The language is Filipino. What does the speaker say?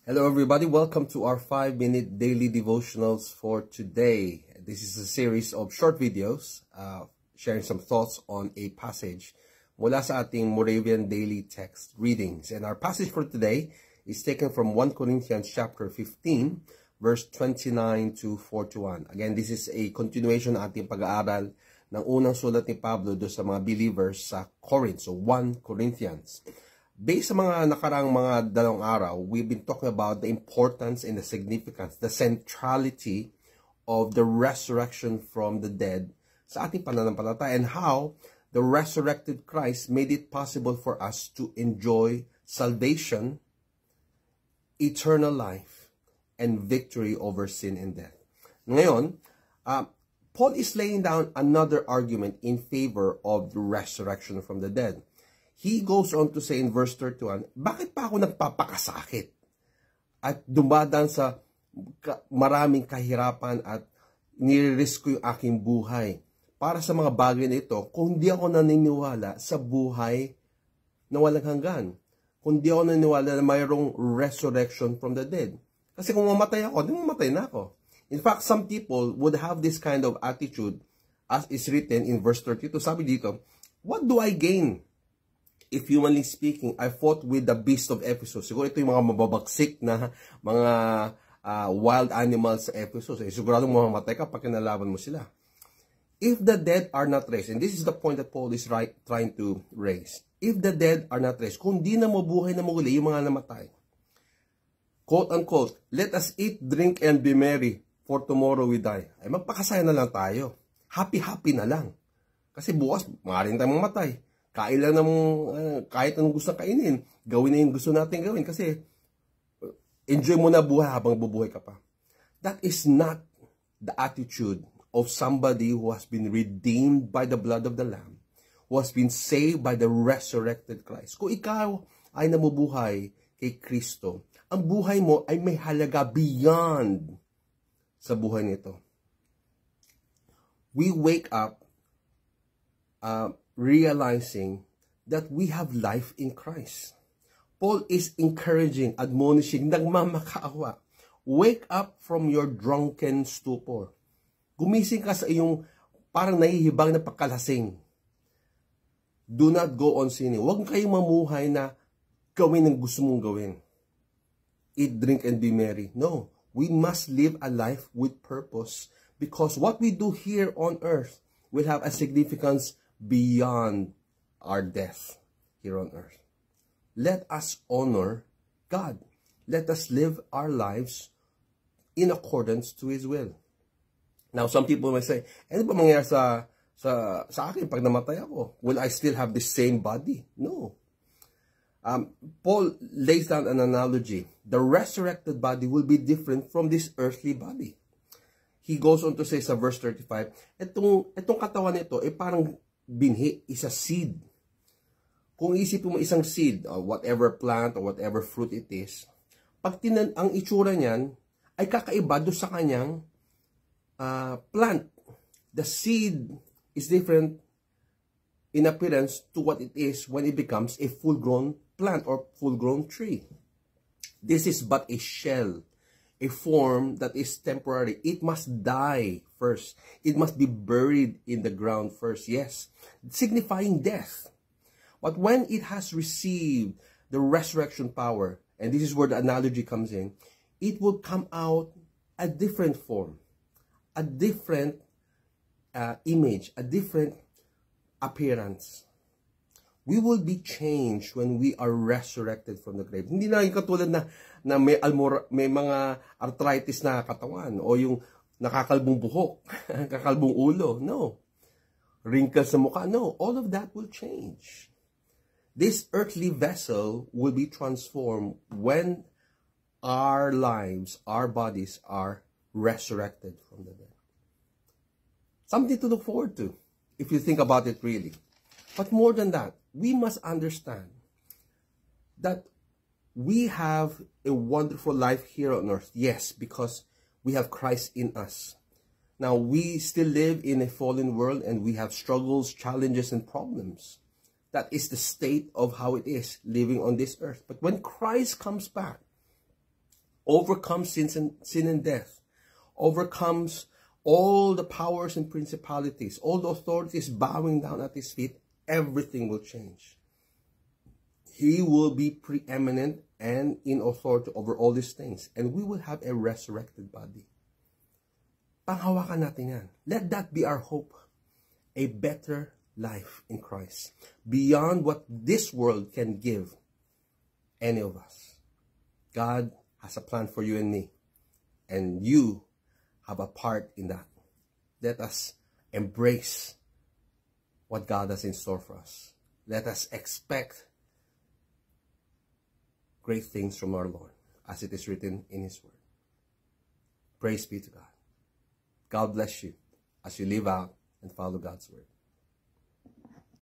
Hello everybody, welcome to our 5-minute daily devotionals for today. This is a series of short videos sharing some thoughts on a passage mula sa ating Moravian daily text readings. And our passage for today is taken from 1 Corinthians chapter 15, verse 29 to 41. Again, this is a continuation ng ating pag-aaral ng unang sulat ni Pablo do sa mga believers sa Corinth, so 1 Corinthians. Based sa mga nakarang mga dalawang araw, we've been talking about the importance and the significance, the centrality of the resurrection from the dead sa ating pananampalataya and how the resurrected Christ made it possible for us to enjoy salvation, eternal life, and victory over sin and death. Ngayon, Paul is laying down another argument in favor of the resurrection from the dead. He goes on to say in verse 31, bakit pa ako nagpapakasakit at dumadaan sa maraming kahirapan at nire-risk ko yung aking buhay para sa mga bagay na ito kung hindi ako naniniwala sa buhay na walang hanggan, kung hindi ako naniniwala na mayroong resurrection from the dead. Kasi kung mamatay ako, di mamatay na ako. In fact, some people would have this kind of attitude as is written in verse 32. Sabi dito, what do I gain? If humanly speaking, I fought with the beast of Ephesus. Siguro ito yung mga mababagsik na mga wild animals sa Ephesus. Siguradong mamamatay ka pag kinalaban mo sila. If the dead are not raised, and this is the point that Paul is trying to raise. If the dead are not raised, kung di na mabuhay na muli yung mga namatay, quote unquote, let us eat, drink, and be merry, for tomorrow we die. Ay magpakasaya na lang tayo. Happy na lang. Kasi bukas, maaaring tayong mamatay. Kain lang ng kahit anong gusto kainin. Gawin na yung gusto natin gawin. Kasi enjoy mo na buhay habang bubuhay ka pa. That is not the attitude of somebody who has been redeemed by the blood of the Lamb, who has been saved by the resurrected Christ. Kung ikaw ay namubuhay kay Kristo, ang buhay mo ay may halaga beyond sa buhay nito. We wake up realizing that we have life in Christ. Paul is encouraging, admonishing, nagmamakaawa. Wake up from your drunken stupor. Gumising ka sa iyong parang nahihibang na pagkalasing. Do not go on sinning. Huwag kayong mamuhay na gawin ang gusto mong gawin. Eat, drink, and be merry. No, we must live a life with purpose because what we do here on earth will have a significance beyond our death here on earth. Let us honor God. Let us live our lives in accordance to His will. Now, some people may say, ano ba mangyayari sa akin pag namatay ako? Will I still have the same body? No. Paul lays down an analogy. The resurrected body will be different from this earthly body. He goes on to say sa verse 35, itong katawan nito ay parang binhi, is a seed. Kung isipin mo isang seed, or whatever plant or whatever fruit it is, pag ang itsura niyan ay kakaiba doon sa kanyang plant. The seed is different in appearance to what it is when it becomes a full-grown plant or full-grown tree. This is but a shell, a form that is temporary. It must die first. It must be buried in the ground first. Yes, signifying death. But when it has received the resurrection power, and this is where the analogy comes in, it will come out a different form, a different image, a different appearance. We will be changed when we are resurrected from the grave. Hindi na yung katulad na may mga arthritis na katawan o yung nakakalbong buhok, kakalbong ulo. No. Wrinkles sa mukha. No. All of that will change. This earthly vessel will be transformed when our lives, our bodies are resurrected from the dead. Something to look forward to, if you think about it really. But more than that, we must understand that we have a wonderful life here on earth. Yes, because we have Christ in us. Now, we still live in a fallen world and we have struggles, challenges, and problems. That is the state of how it is living on this earth. But when Christ comes back, overcomes sin and death, overcomes all the powers and principalities, all the authorities bowing down at his feet, everything will change. He will be preeminent and in authority over all these things. And we will have a resurrected body. Panghawakan natin yan. Let that be our hope. A better life in Christ. Beyond what this world can give any of us. God has a plan for you and me. And you have a part in that. Let us embrace what God has in store for us. Let us expect great things from our Lord, as it is written in His Word. Praise be to God. God bless you as you live out and follow God's Word.